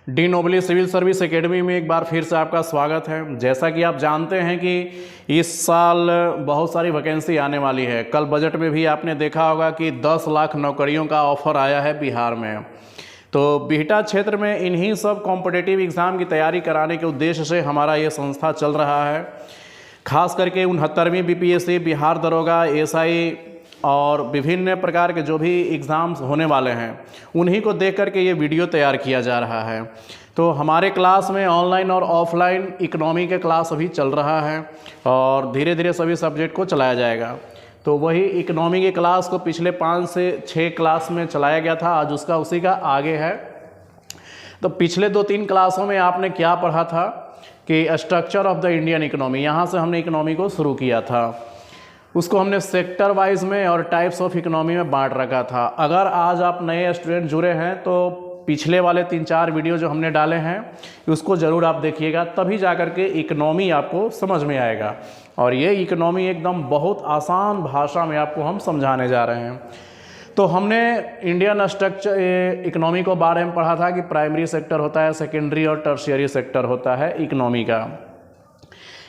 D Nobili civil service academy में एक बार फिर से आपका स्वागत है। जैसा कि आप जानते हैं कि इस साल बहुत सारी वैकेंसी आने वाली है। कल बजट में भी आपने देखा होगा कि 10 लाख नौकरियों का ऑफर आया है बिहार में। तो बिहटा क्षेत्र में इन्हीं सब कॉम्पिटिटिव एग्ज़ाम की तैयारी कराने के उद्देश्य से हमारा ये संस्था चल रहा है। खास करके 69वीं बीपीएससी, बिहार दरोगा, एसआई और विभिन्न प्रकार के जो भी एग्ज़ाम्स होने वाले हैं उन्हीं को देख करके ये वीडियो तैयार किया जा रहा है। तो हमारे क्लास में ऑनलाइन और ऑफलाइन इकोनॉमी के क्लास अभी चल रहा है और धीरे धीरे सभी सब्जेक्ट को चलाया जाएगा। तो वही इकोनॉमी की क्लास को पिछले 5 से 6 क्लास में चलाया गया था, आज उसका उसी का आगे है। तो पिछले 2-3 क्लासों में आपने क्या पढ़ा था कि structure of the Indian economy, यहाँ से हमने इकोनॉमी को शुरू किया था। उसको हमने सेक्टर वाइज में और टाइप्स ऑफ इकोनॉमी में बांट रखा था। अगर आज आप नए स्टूडेंट जुड़े हैं तो पिछले वाले 3-4 वीडियो जो हमने डाले हैं उसको ज़रूर आप देखिएगा, तभी जाकर के इकोनॉमी आपको समझ में आएगा। और ये इकोनॉमी एकदम बहुत आसान भाषा में आपको हम समझाने जा रहे हैं। तो हमने इंडियन स्ट्रक्चर इकोनॉमी को बारे में पढ़ा था कि प्राइमरी सेक्टर होता है, सेकेंडरी और टर्शियरी सेक्टर होता है इकोनॉमी का।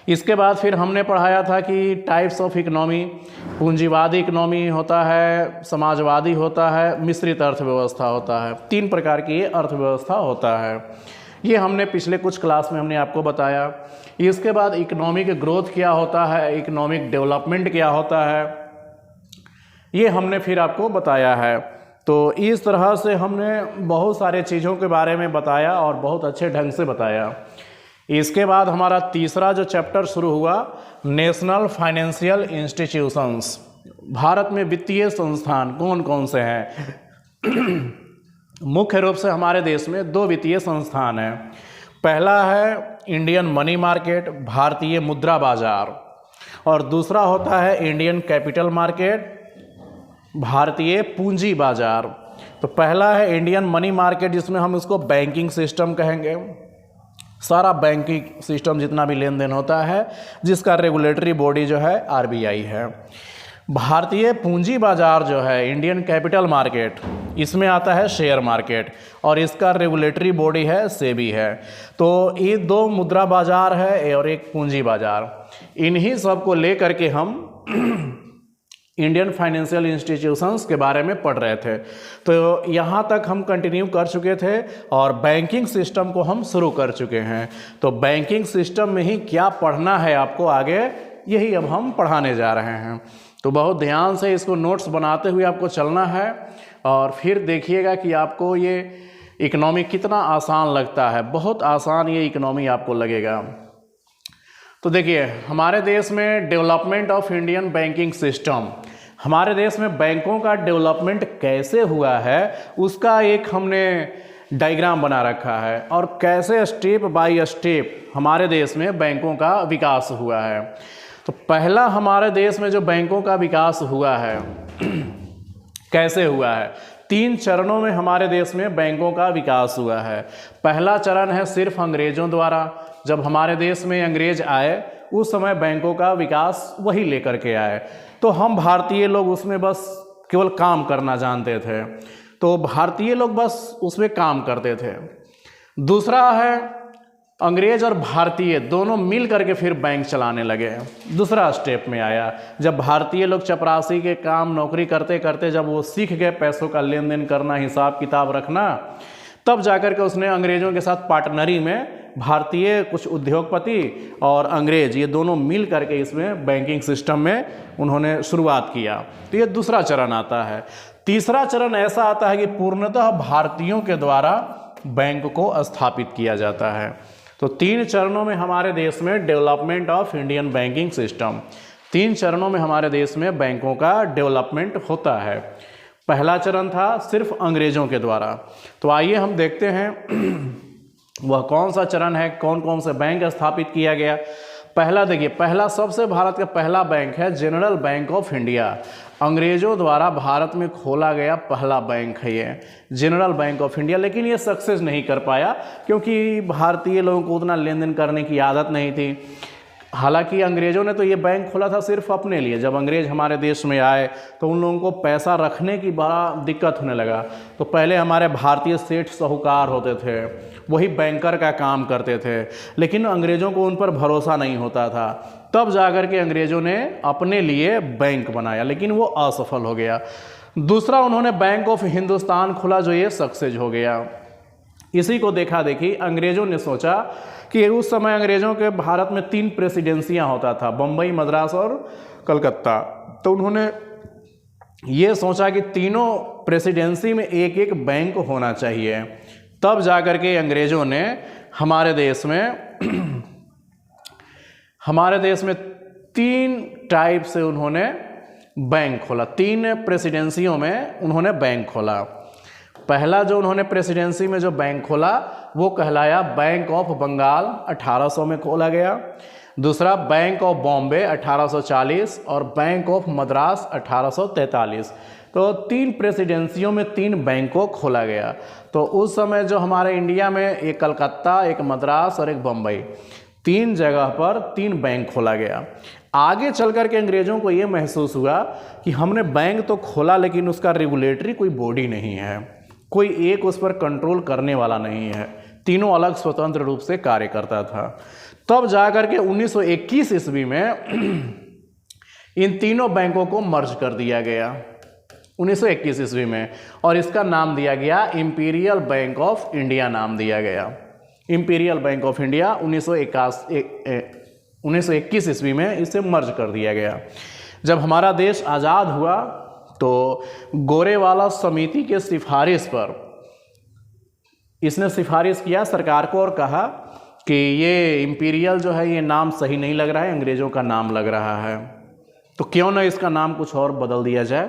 इसके बाद फिर हमने पढ़ाया था कि टाइप्स ऑफ इकोनॉमी, पूंजीवादी इकोनॉमी होता है, समाजवादी होता है, मिश्रित अर्थव्यवस्था होता है। 3 प्रकार की ये अर्थव्यवस्था होता है। ये हमने पिछले कुछ क्लास में हमने आपको बताया। इसके बाद इकोनॉमिक ग्रोथ क्या होता है, इकोनॉमिक डेवलपमेंट क्या होता है, ये हमने फिर आपको बताया है। तो इस तरह से हमने बहुत सारे चीज़ों के बारे में बताया और बहुत अच्छे ढंग से बताया। इसके बाद हमारा तीसरा जो चैप्टर शुरू हुआ, नेशनल फाइनेंशियल इंस्टीट्यूशंस, भारत में वित्तीय संस्थान कौन कौन से हैं। मुख्य रूप से हमारे देश में 2 वित्तीय संस्थान हैं। पहला है इंडियन मनी मार्केट, भारतीय मुद्रा बाजार, और दूसरा होता है इंडियन कैपिटल मार्केट, भारतीय पूंजी बाजार। तो पहला है इंडियन मनी मार्केट, जिसमें हम इसको बैंकिंग सिस्टम कहेंगे। सारा बैंकिंग सिस्टम जितना भी लेन देन होता है, जिसका रेगुलेटरी बॉडी जो है आरबीआई है। भारतीय पूंजी बाजार जो है इंडियन कैपिटल मार्केट, इसमें आता है शेयर मार्केट और इसका रेगुलेटरी बॉडी है सेबी है। तो ये 2 मुद्रा बाजार है और एक पूंजी बाजार। इन्हीं सब को लेकर के हम इंडियन फाइनेंशियल इंस्टीट्यूशंस के बारे में पढ़ रहे थे। तो यहाँ तक हम कंटिन्यू कर चुके थे और बैंकिंग सिस्टम को हम शुरू कर चुके हैं। तो बैंकिंग सिस्टम में ही क्या पढ़ना है आपको आगे, यही अब हम पढ़ाने जा रहे हैं। तो बहुत ध्यान से इसको नोट्स बनाते हुए आपको चलना है और फिर देखिएगा कि आपको ये इकोनॉमी कितना आसान लगता है। बहुत आसान ये इकोनॉमी आपको लगेगा। तो देखिए, हमारे देश में development of Indian banking system, हमारे देश में बैंकों का डेवलपमेंट कैसे हुआ है उसका एक हमने डायग्राम बना रखा है और कैसे स्टेप बाय स्टेप हमारे देश में बैंकों का विकास हुआ है। तो पहला हमारे देश में जो बैंकों का विकास हुआ है कैसे हुआ है, 3 चरणों में हमारे देश में बैंकों का विकास हुआ है। पहला चरण है सिर्फ अंग्रेजों द्वारा। जब हमारे देश में अंग्रेज आए उस समय बैंकों का विकास वही लेकर के आए, तो हम भारतीय लोग उसमें बस केवल काम करना जानते थे। तो भारतीय लोग बस उसमें काम करते थे। दूसरा है अंग्रेज और भारतीय दोनों मिल करके फिर बैंक चलाने लगे। दूसरा स्टेप में आया जब भारतीय लोग चपरासी के काम नौकरी करते करते जब वो सीख गए पैसों का लेन देन करना, हिसाब किताब रखना, तब जाकर के उसने अंग्रेज़ों के साथ पार्टनरी में भारतीय कुछ उद्योगपति और अंग्रेज ये दोनों मिल करके इसमें बैंकिंग सिस्टम में उन्होंने शुरुआत किया। तो ये दूसरा चरण आता है। तीसरा चरण ऐसा आता है कि पूर्णतः भारतीयों के द्वारा बैंक को स्थापित किया जाता है। तो 3 चरणों में हमारे देश में development of Indian banking system, 3 चरणों में हमारे देश में बैंकों का डेवलपमेंट होता है। पहला चरण था सिर्फ अंग्रेजों के द्वारा। तो आइए हम देखते हैं वह कौन सा चरण है, कौन कौन से बैंक स्थापित किया गया। पहला देखिए, पहला सबसे भारत का पहला बैंक है जनरल बैंक ऑफ इंडिया। अंग्रेजों द्वारा भारत में खोला गया पहला बैंक है ये जनरल बैंक ऑफ इंडिया। लेकिन ये सक्सेस नहीं कर पाया क्योंकि भारतीय लोगों को उतना लेन देन करने की आदत नहीं थी। हालांकि अंग्रेज़ों ने तो ये बैंक खोला था सिर्फ अपने लिए। जब अंग्रेज़ हमारे देश में आए तो उन लोगों को पैसा रखने की बड़ा दिक्कत होने लगा। तो पहले हमारे भारतीय सेठ साहूकार होते थे, वही बैंकर का काम करते थे, लेकिन अंग्रेज़ों को उन पर भरोसा नहीं होता था। तब जाकर के अंग्रेज़ों ने अपने लिए बैंक बनाया, लेकिन वो असफल हो गया। दूसरा उन्होंने बैंक ऑफ हिंदुस्तान खोला, जो ये सक्सेस हो गया। इसी को देखा देखी अंग्रेज़ों ने सोचा कि उस समय अंग्रेज़ों के भारत में 3 प्रेसिडेंसियां होता था, बम्बई, मद्रास और कलकत्ता। तो उन्होंने ये सोचा कि तीनों प्रेसिडेंसी में एक एक बैंक होना चाहिए। तब जाकर के अंग्रेज़ों ने हमारे देश में 3 टाइप से उन्होंने बैंक खोला। 3 प्रेसिडेंसियों में उन्होंने बैंक खोला। पहला जो उन्होंने प्रेसिडेंसी में जो बैंक खोला वो कहलाया बैंक ऑफ बंगाल, 1800 में खोला गया। दूसरा बैंक ऑफ बॉम्बे 1840 और बैंक ऑफ मद्रास 1843। तो 3 प्रेसिडेंसियों में 3 बैंक को खोला गया। तो उस समय जो हमारे इंडिया में एक कलकत्ता, एक मद्रास और एक बम्बई, 3 जगह पर 3 बैंक खोला गया। आगे चल कर के अंग्रेज़ों को ये महसूस हुआ कि हमने बैंक तो खोला लेकिन उसका रेगुलेटरी कोई बॉडी नहीं है, कोई एक उस पर कंट्रोल करने वाला नहीं है, तीनों अलग स्वतंत्र रूप से कार्य करता था। तब जाकर के 1921 ईस्वी में इन तीनों बैंकों को मर्ज कर दिया गया, 1921 ईस्वी में, और इसका नाम दिया गया इंपीरियल बैंक ऑफ इंडिया नाम दिया गया। इंपीरियल बैंक ऑफ इंडिया 1921 ईस्वी में इसे मर्ज कर दिया गया। जब हमारा देश आज़ाद हुआ तो गोरेवाला समिति के सिफारिश पर इसने सिफारिश किया सरकार को और कहा कि ये इंपीरियल जो है ये नाम सही नहीं लग रहा है, अंग्रेज़ों का नाम लग रहा है, तो क्यों ना इसका नाम कुछ और बदल दिया जाए।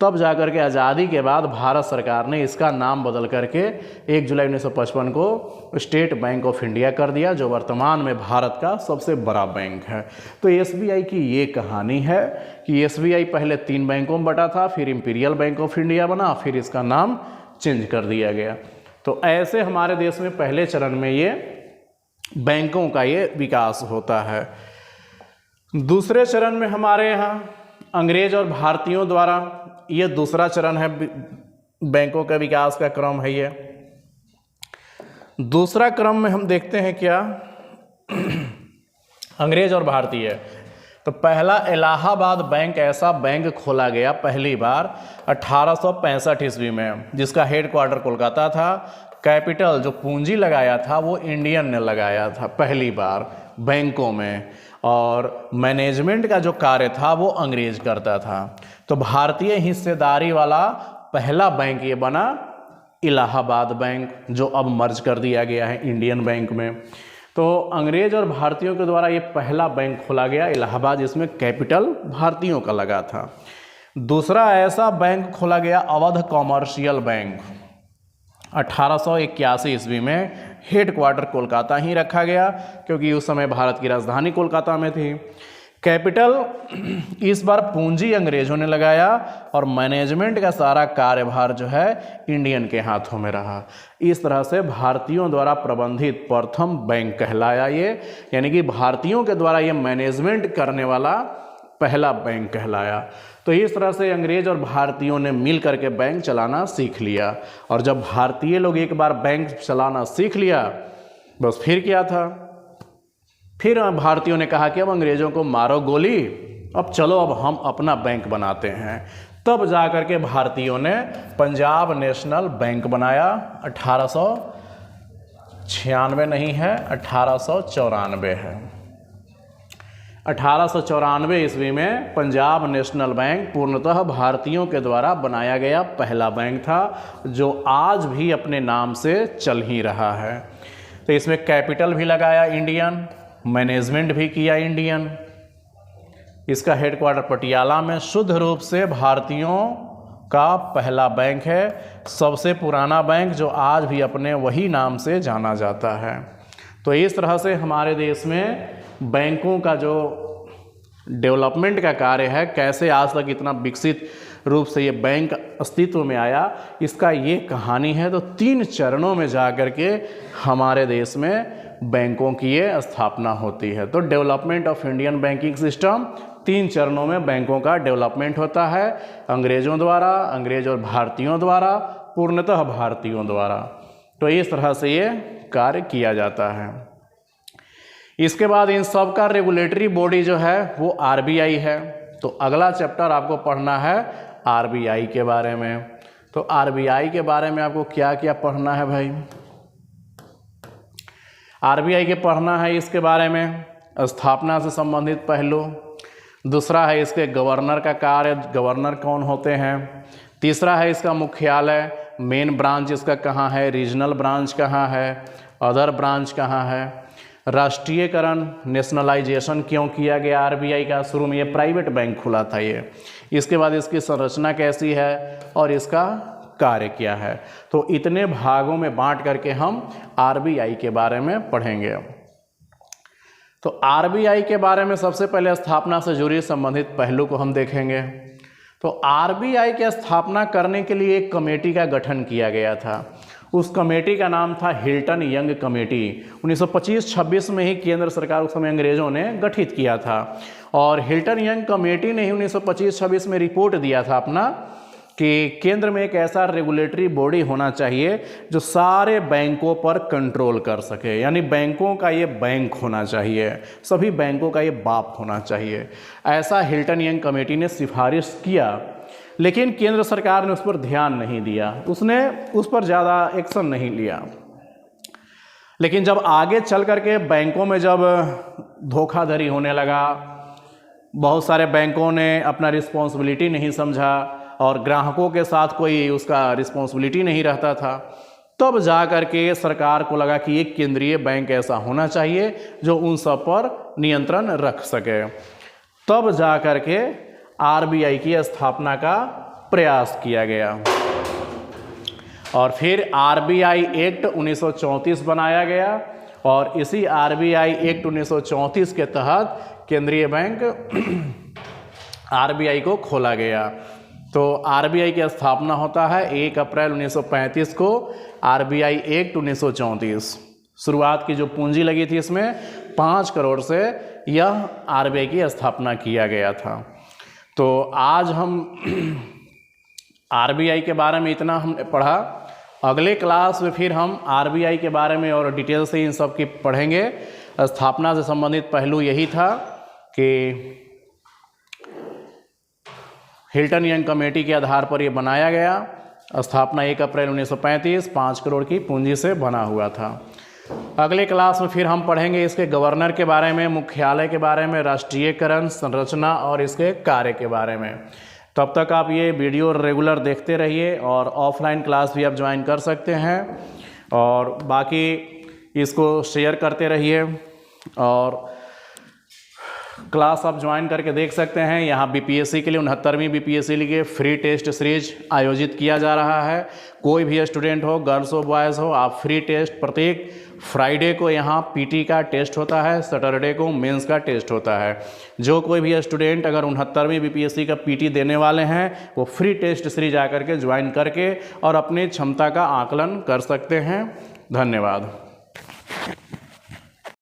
तब जाकर के आज़ादी के बाद भारत सरकार ने इसका नाम बदल करके 1 जुलाई 1955 को स्टेट बैंक ऑफ इंडिया कर दिया, जो वर्तमान में भारत का सबसे बड़ा बैंक है। तो एसबीआई की ये कहानी है कि एसबीआई पहले 3 बैंकों में बटा था, फिर इंपीरियल बैंक ऑफ इंडिया बना, फिर इसका नाम चेंज कर दिया गया। तो ऐसे हमारे देश में पहले चरण में ये बैंकों का ये विकास होता है। दूसरे चरण में हमारे यहाँ अंग्रेज और भारतीयों द्वारा, ये दूसरा चरण है बैंकों का विकास का क्रम है। ये दूसरा क्रम में हम देखते हैं क्या, अंग्रेज और भारतीय। तो पहला इलाहाबाद बैंक, ऐसा बैंक खोला गया पहली बार 1865 ईस्वी में, जिसका हेडक्वार्टर कोलकाता था। कैपिटल जो पूंजी लगाया था वो इंडियन ने लगाया था पहली बार बैंकों में, और मैनेजमेंट का जो कार्य था वो अंग्रेज करता था। तो भारतीय हिस्सेदारी वाला पहला बैंक ये बना इलाहाबाद बैंक, जो अब मर्ज कर दिया गया है इंडियन बैंक में। तो अंग्रेज और भारतीयों के द्वारा ये पहला बैंक खोला गया इलाहाबाद, जिसमें कैपिटल भारतीयों का लगा था। दूसरा ऐसा बैंक खोला गया अवध कॉमर्शियल बैंक, 1881 ईस्वी में। हेडक्वार्टर कोलकाता ही रखा गया क्योंकि उस समय भारत की राजधानी कोलकाता में थी। कैपिटल इस बार पूंजी अंग्रेजों ने लगाया और मैनेजमेंट का सारा कार्यभार जो है इंडियन के हाथों में रहा। इस तरह से भारतीयों द्वारा प्रबंधित प्रथम बैंक कहलाया ये, यानी कि भारतीयों के द्वारा ये मैनेजमेंट करने वाला पहला बैंक कहलाया। तो इस तरह से अंग्रेज और भारतीयों ने मिल करके बैंक चलाना सीख लिया। और जब भारतीय लोग एक बार बैंक चलाना सीख लिया, बस फिर क्या था, फिर भारतीयों ने कहा कि अब अंग्रेजों को मारो गोली, अब चलो अब हम अपना बैंक बनाते हैं। तब जाकर के भारतीयों ने पंजाब नेशनल बैंक बनाया। 1896 नहीं है, 1894 है। 1894 ईस्वी में पंजाब नेशनल बैंक पूर्णतः भारतीयों के द्वारा बनाया गया पहला बैंक था, जो आज भी अपने नाम से चल ही रहा है। तो इसमें कैपिटल भी लगाया इंडियन, मैनेजमेंट भी किया इंडियन। इसका हेडक्वार्टर पटियाला में शुद्ध रूप से भारतीयों का पहला बैंक है, सबसे पुराना बैंक जो आज भी अपने वही नाम से जाना जाता है। तो इस तरह से हमारे देश में बैंकों का जो डेवलपमेंट का कार्य है, कैसे आज तक इतना विकसित रूप से ये बैंक अस्तित्व में आया, इसका ये कहानी है। तो 3 चरणों में जा कर के हमारे देश में बैंकों की ये स्थापना होती है। तो development of Indian banking system 3 चरणों में बैंकों का डेवलपमेंट होता है, अंग्रेज़ों द्वारा, अंग्रेज और भारतीयों द्वारा, पूर्णतः भारतीयों द्वारा। तो इस तरह से ये कार्य किया जाता है। इसके बाद इन सब का रेगुलेटरी बॉडी जो है वो आरबीआई है। तो अगला चैप्टर आपको पढ़ना है आरबीआई के बारे में। तो आरबीआई के बारे में आपको क्या क्या पढ़ना है भाई? आरबीआई के पढ़ना है इसके बारे में स्थापना से संबंधित पहलू, दूसरा है इसके गवर्नर का कार्य, गवर्नर कौन होते हैं, तीसरा है इसका मुख्यालय, मेन ब्रांच इसका कहाँ है, रीजनल ब्रांच कहाँ है, अदर ब्रांच कहाँ है, राष्ट्रीयकरण नेशनलाइजेशन क्यों किया गया आरबीआई का, शुरू में ये प्राइवेट बैंक खुला था ये, इसके बाद इसकी संरचना कैसी है और इसका कार्य क्या है। तो इतने भागों में बांट करके हम आरबीआई के बारे में पढ़ेंगे। तो आरबीआई के बारे में सबसे पहले स्थापना से जुड़ी संबंधित पहलू को हम देखेंगे। तो आरबीआई की स्थापना करने के लिए एक कमेटी का गठन किया गया था। उस कमेटी का नाम था हिल्टन यंग कमेटी। 1925-26 में ही केंद्र सरकार उस समय अंग्रेजों ने गठित किया था और हिल्टन यंग कमेटी ने ही 1925-26 में रिपोर्ट दिया था अपना कि केंद्र में एक ऐसा रेगुलेटरी बॉडी होना चाहिए जो सारे बैंकों पर कंट्रोल कर सके, यानी बैंकों का ये बैंक होना चाहिए, सभी बैंकों का ये बाप होना चाहिए। ऐसा हिल्टन यंग कमेटी ने सिफारिश किया, लेकिन केंद्र सरकार ने उस पर ध्यान नहीं दिया, उसने उस पर ज़्यादा एक्शन नहीं लिया। लेकिन जब आगे चल करके बैंकों में जब धोखाधड़ी होने लगा, बहुत सारे बैंकों ने अपना रिस्पॉन्सिबिलिटी नहीं समझा और ग्राहकों के साथ कोई उसका रिस्पॉन्सिबिलिटी नहीं रहता था, तब जा करके सरकार को लगा कि एक केंद्रीय बैंक ऐसा होना चाहिए जो उन सब पर नियंत्रण रख सके। तब जा करके आरबीआई की स्थापना का प्रयास किया गया और फिर आरबीआई एक्ट 1934 बनाया गया और इसी आरबीआई एक्ट 1934 के तहत केंद्रीय बैंक आरबीआई को खोला गया। तो आरबीआई की स्थापना होता है 1 अप्रैल 1935 को, आरबीआई एक्ट 1934। शुरुआत की जो पूंजी लगी थी इसमें 5 करोड़ से यह आरबीआई की स्थापना किया गया था। तो आज हम आरबीआई के बारे में इतना हमने पढ़ा। अगले क्लास में फिर हम आरबीआई के बारे में और डिटेल से इन सब की पढ़ेंगे। स्थापना से संबंधित पहलू यही था कि हिल्टन यंग कमेटी के आधार पर यह बनाया गया। स्थापना 1 अप्रैल 1935 5 करोड़ की पूंजी से बना हुआ था। अगले क्लास में फिर हम पढ़ेंगे इसके गवर्नर के बारे में, मुख्यालय के बारे में, राष्ट्रीयकरण, संरचना और इसके कार्य के बारे में। तब तक आप ये वीडियो रेगुलर देखते रहिए और ऑफलाइन क्लास भी आप ज्वाइन कर सकते हैं और बाकी इसको शेयर करते रहिए और क्लास आप ज्वाइन करके देख सकते हैं। यहाँ बीपीएससी के लिए 69वीं बीपीएससी के लिए फ्री टेस्ट सीरीज आयोजित किया जा रहा है। कोई भी स्टूडेंट हो, गर्ल्स हो, बॉयज़ हो, आप फ्री टेस्ट प्रत्येक फ्राइडे को यहाँ पीटी का टेस्ट होता है, सैटरडे को मेंस का टेस्ट होता है। जो कोई भी स्टूडेंट अगर 69वीं बीपीएससी का पीटी देने वाले हैं वो फ्री टेस्ट सीरीज आकर के ज्वाइन करके और अपनी क्षमता का आकलन कर सकते हैं। धन्यवाद।